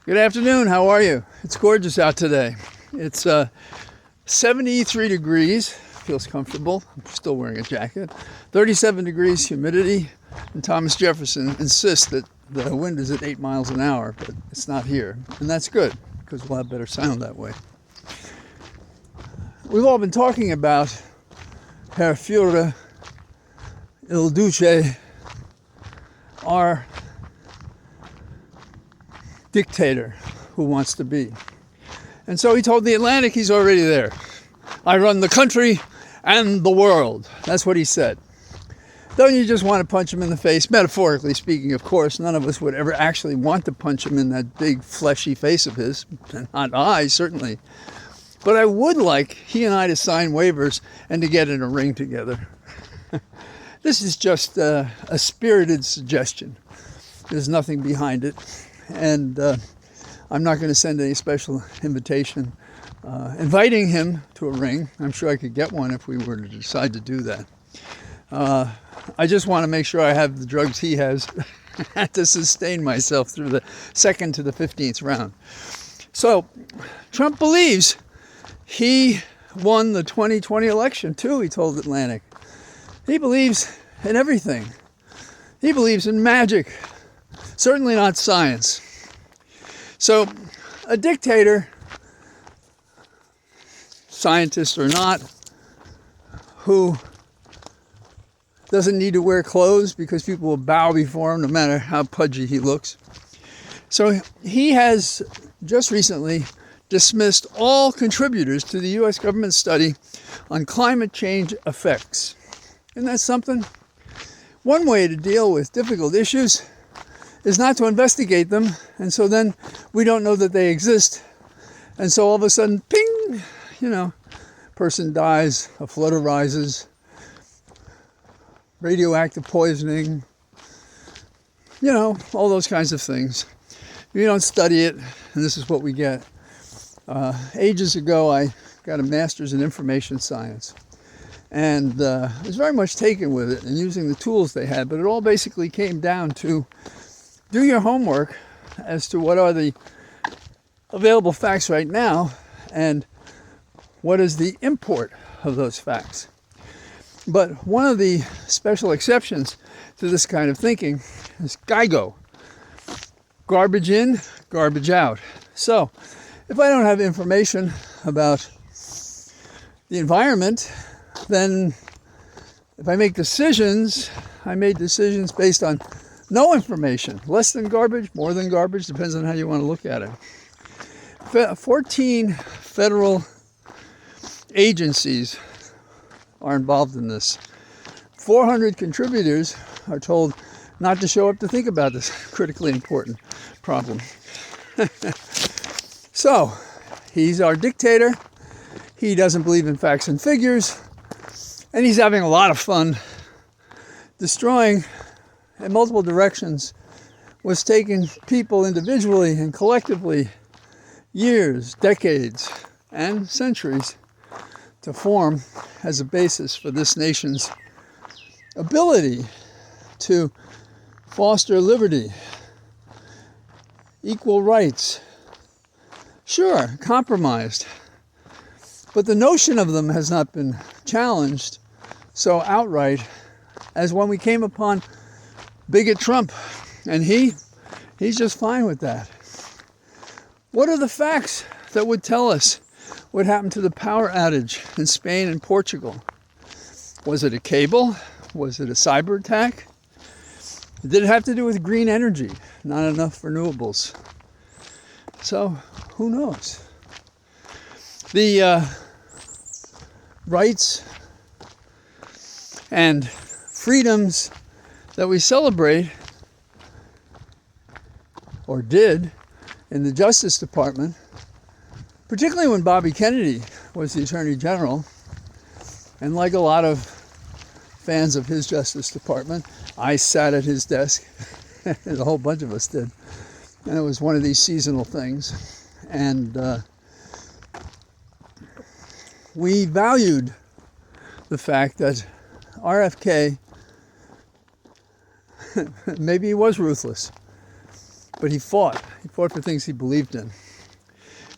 Good afternoon. How are you? It's gorgeous out today. It's 73 degrees. Feels comfortable. I'm still wearing a jacket. 37 degrees humidity. And Thomas Jefferson insists that the wind is at 8 miles an hour, but it's not here. And that's good, because we'll have better sound that way. We've all been talking about Herr Führer, Il Duce, our dictator who wants to be. And so he told the Atlantic he's already there. I run the country and the world. That's what he said. Don't you just want to punch him in the face? Metaphorically speaking, of course. None of us would ever actually want to punch him in that big fleshy face of his. Not I, certainly. But I would like he and I to sign waivers and to get in a ring together. This is just a spirited suggestion. There's nothing behind it. And I'm not going to send any special invitation inviting him to a ring. I'm sure I could get one if we were to decide to do that. I just want to make sure I have the drugs he has to sustain myself through the 2nd to the 15th round. So Trump believes he won the 2020 election too, he told Atlantic. He believes in everything. He believes in magic. Certainly not science. So a dictator, scientist or not, who doesn't need to wear clothes because people will bow before him no matter how pudgy he looks. So he has just recently dismissed all contributors to the U.S. government study on climate change effects. Isn't that something? One way to deal with difficult issues is not to investigate them, and so then we don't know that they exist. And so all of a sudden, ping, person dies, a flood arises, radioactive poisoning, all those kinds of things. You don't study it, and this is what we get. Ages ago, I got a master's in information science, and I was very much taken with it and using the tools they had, but it all basically came down to do your homework as to what are the available facts right now and what is the import of those facts. But one of the special exceptions to this kind of thinking is GIGO. Garbage in, garbage out. So if I don't have information about the environment, then if I make decisions, I made decisions based on no information. Less than garbage, more than garbage, depends on how you want to look at it. 14 federal agencies are involved in this. 400 contributors are told not to show up to think about this critically important problem. So, he's our dictator. He doesn't believe in facts and figures. And he's having a lot of fun destroying in multiple directions what's taken people individually and collectively years, decades, and centuries to form as a basis for this nation's ability to foster liberty, equal rights. Sure, compromised, but the notion of them has not been challenged so outright as when we came upon bigot Trump, and he's just fine with that. What are the facts that would tell us what happened to the power outage in Spain and Portugal? Was it a cable? Was it a cyber attack? Did it have to do with green energy? Not enough renewables. So, who knows? The rights and freedoms that we celebrate, or did, in the Justice Department, particularly when Bobby Kennedy was the Attorney General, and like a lot of fans of his Justice Department, I sat at his desk, and a whole bunch of us did, and it was one of these seasonal things, and we valued the fact that RFK, maybe he was ruthless, but he fought. He fought for things he believed in.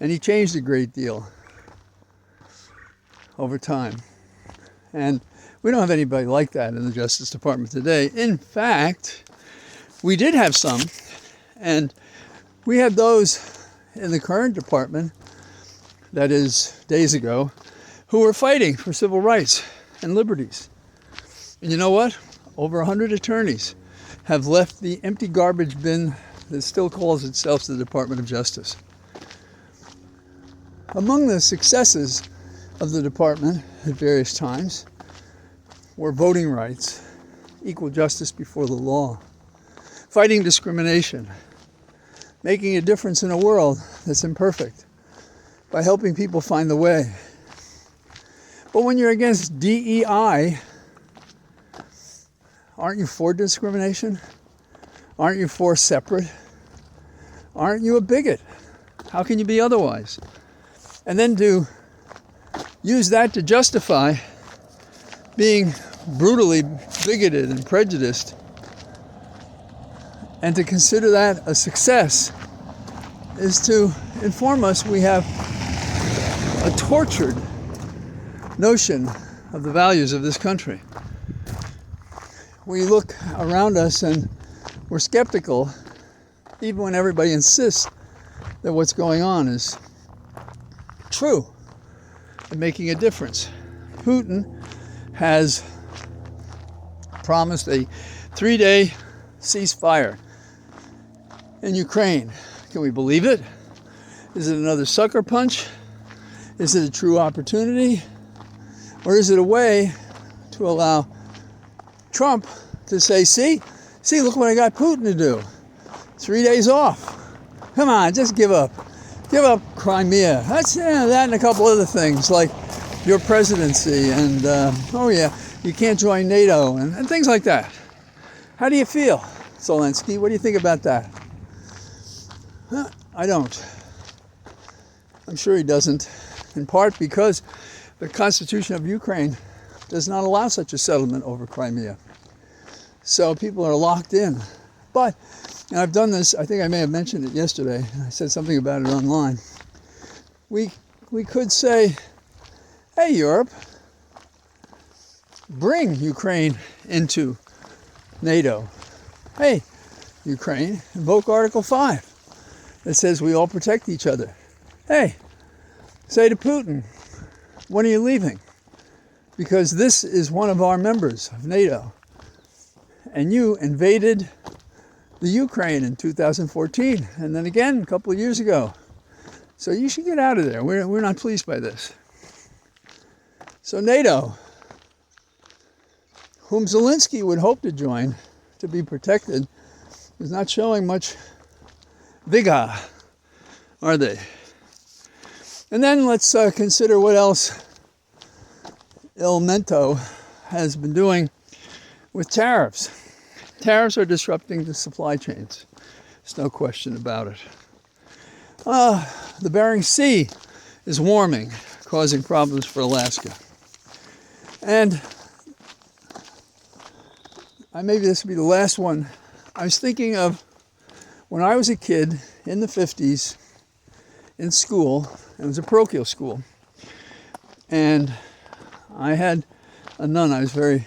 And he changed a great deal over time. And we don't have anybody like that in the Justice Department today. In fact, we did have some, and we had those in the current department, that is, days ago, who were fighting for civil rights and liberties. And you know what? Over 100 attorneys have left the empty garbage bin that still calls itself the Department of Justice. Among the successes of the department at various times were voting rights, equal justice before the law, fighting discrimination, making a difference in a world that's imperfect by helping people find the way. But when you're against DEI, aren't you for discrimination? Aren't you for separate? Aren't you a bigot? How can you be otherwise? And then to use that to justify being brutally bigoted and prejudiced, and to consider that a success, is to inform us we have a tortured notion of the values of this country. We look around us and we're skeptical, even when everybody insists that what's going on is true and making a difference. Putin has promised a 3-day ceasefire in Ukraine. Can we believe it? Is it another sucker punch? Is it a true opportunity? Or is it a way to allow Trump to say, see, look what I got Putin to do. 3 days off. Come on, just give up. Give up Crimea. That's that and a couple other things like your presidency and, you can't join NATO and things like that. How do you feel, Zelensky? What do you think about that? I don't. I'm sure he doesn't, in part because the Constitution of Ukraine does not allow such a settlement over Crimea. So people are locked in. But, and I've done this, I think I may have mentioned it yesterday, I said something about it online. We could say, hey Europe, bring Ukraine into NATO. Hey Ukraine, invoke Article 5 that says we all protect each other. Hey, say to Putin, when are you leaving? Because this is one of our members of NATO. And you invaded the Ukraine in 2014, and then again a couple of years ago. So you should get out of there. We're not pleased by this. So NATO, whom Zelensky would hope to join to be protected, is not showing much vigor, are they? And then let's consider what else Il Mento has been doing with tariffs. Tariffs are disrupting the supply chains. There's no question about it. The Bering Sea is warming, causing problems for Alaska. And maybe this will be the last one. I was thinking of when I was a kid in the 50s in school. It was a parochial school. And I had a nun I was very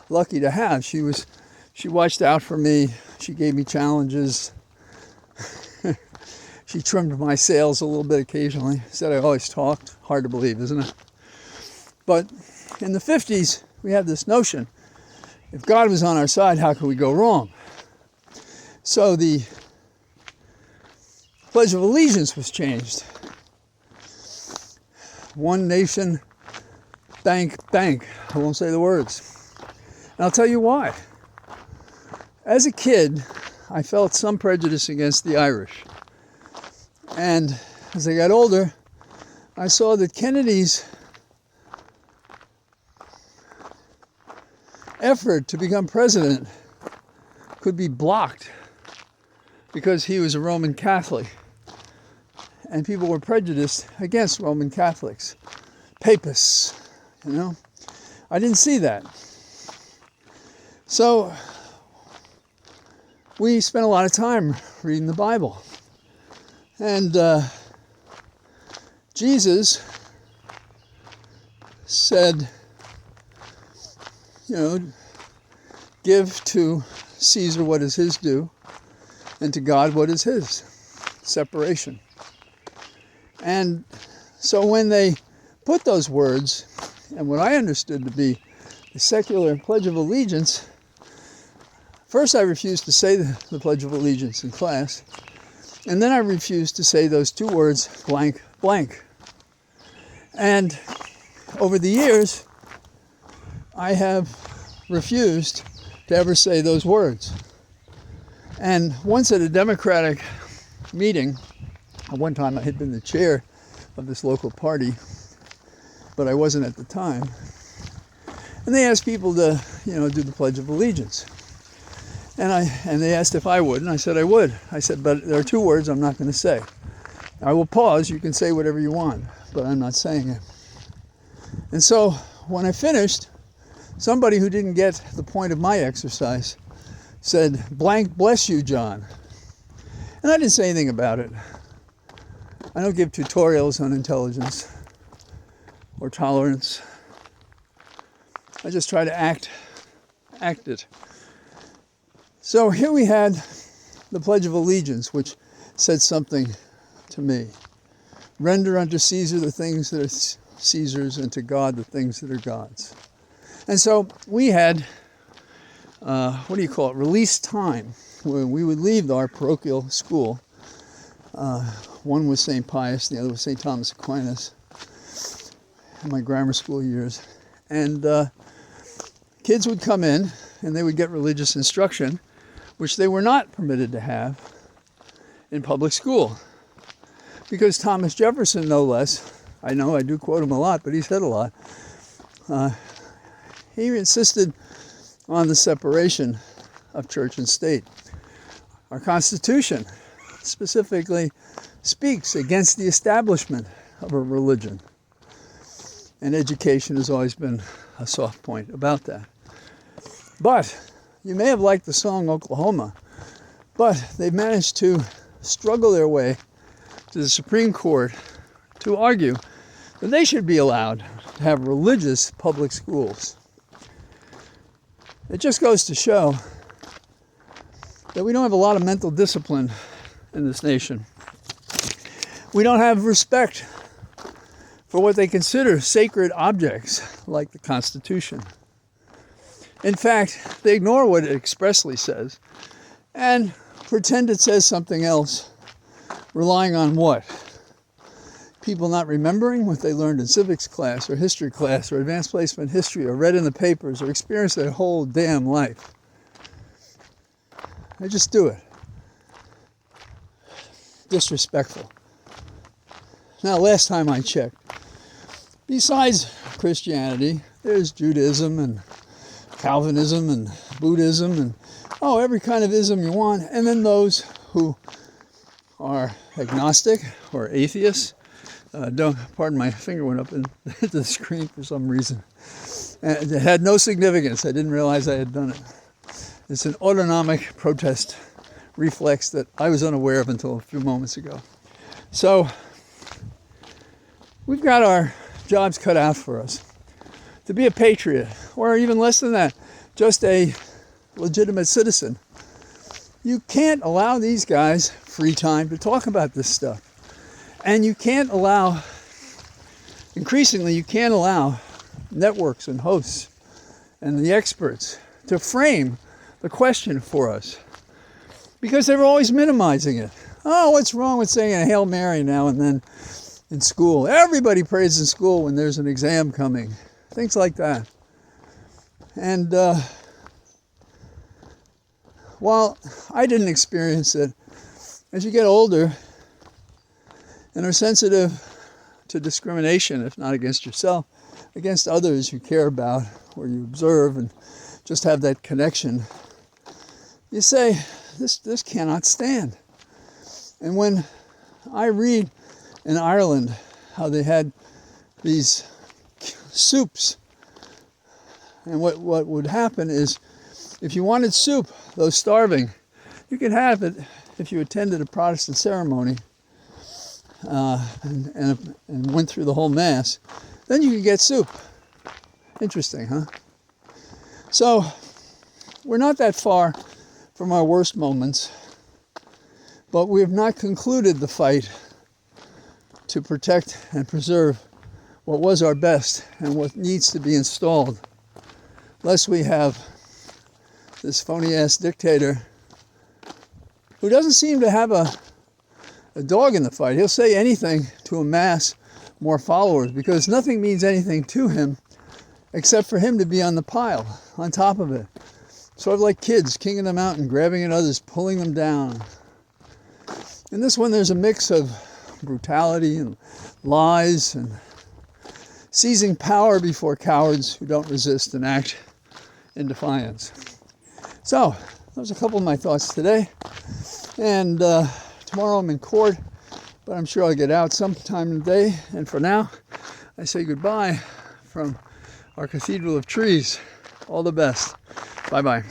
lucky to have. She watched out for me. She gave me challenges. She trimmed my sails a little bit occasionally. Said I always talked. Hard to believe, isn't it? But in the 50s, we had this notion, if God was on our side, how could we go wrong? So the Pledge of Allegiance was changed. One nation, bank. I won't say the words. And I'll tell you why. As a kid, I felt some prejudice against the Irish. And as I got older, I saw that Kennedy's effort to become president could be blocked because he was a Roman Catholic. And people were prejudiced against Roman Catholics. Papists, you know. I didn't see that. So we spent a lot of time reading the Bible. And Jesus said, give to Caesar what is his due, and to God what is his. Separation. And so when they put those words, and what I understood to be the secular Pledge of Allegiance, first I refused to say the Pledge of Allegiance in class, and then I refused to say those two words, blank, blank. And over the years, I have refused to ever say those words. And once at a Democratic meeting, at one time I had been the chair of this local party, but I wasn't at the time. And they asked people to, do the Pledge of Allegiance. And they asked if I would, and I said I would. I said, but there are two words I'm not going to say. I will pause, you can say whatever you want, but I'm not saying it. And so when I finished, somebody who didn't get the point of my exercise said, blank bless you, John. And I didn't say anything about it. I don't give tutorials on intelligence or tolerance. I just try to act it. So here we had the Pledge of Allegiance, which said something to me. Render unto Caesar the things that are Caesar's, and to God the things that are God's. And so we had, release time, where we would leave our parochial school. One was St. Pius, the other was St. Thomas Aquinas, in my grammar school years. And kids would come in, and they would get religious instruction, which they were not permitted to have in public school. Because Thomas Jefferson, no less, I know I do quote him a lot, but he said a lot, he insisted on the separation of church and state. Our Constitution specifically speaks against the establishment of a religion. And education has always been a soft point about that. But you may have liked the song Oklahoma, but they've managed to struggle their way to the Supreme Court to argue that they should be allowed to have religious public schools. It just goes to show that we don't have a lot of mental discipline in this nation. We don't have respect for what they consider sacred objects like the Constitution. In fact, they ignore what it expressly says and pretend it says something else, relying on what? People not remembering what they learned in civics class or history class or advanced placement history or read in the papers or experienced their whole damn life. They just do it. Disrespectful. Now, last time I checked, besides Christianity, there's Judaism and Calvinism and Buddhism and every kind of ism you want, and then those who are agnostic or atheists. Pardon, my finger went up into the screen for some reason. And it had no significance. I didn't realize I had done it. It's an autonomic protest reflex that I was unaware of until a few moments ago. So we've got our jobs cut out for us. To be a patriot, or even less than that, just a legitimate citizen. You can't allow these guys free time to talk about this stuff. And increasingly you can't allow networks and hosts and the experts to frame the question for us. Because they're always minimizing it. Oh, what's wrong with saying a Hail Mary now and then in school? Everybody prays in school when there's an exam coming. Things like that. And while I didn't experience it, as you get older and are sensitive to discrimination, if not against yourself, against others you care about or you observe and just have that connection, you say, this cannot stand. And when I read in Ireland how they had these soups, and what would happen is, if you wanted soup, those starving, You could have it if you attended a Protestant ceremony and went through the whole Mass. Then you could get soup. Interesting, huh? So, we're not that far from our worst moments, but we have not concluded the fight to protect and preserve what was our best and what needs to be installed, lest we have this phony-ass dictator who doesn't seem to have a dog in the fight. He'll say anything to amass more followers because nothing means anything to him except for him to be on the pile, on top of it. Sort of like kids, king of the mountain, grabbing at others, pulling them down. In this one, there's a mix of brutality and lies and seizing power before cowards who don't resist and act in defiance. So, those are a couple of my thoughts today. And tomorrow I'm in court, but I'm sure I'll get out sometime today. And for now, I say goodbye from our Cathedral of Trees. All the best. Bye-bye.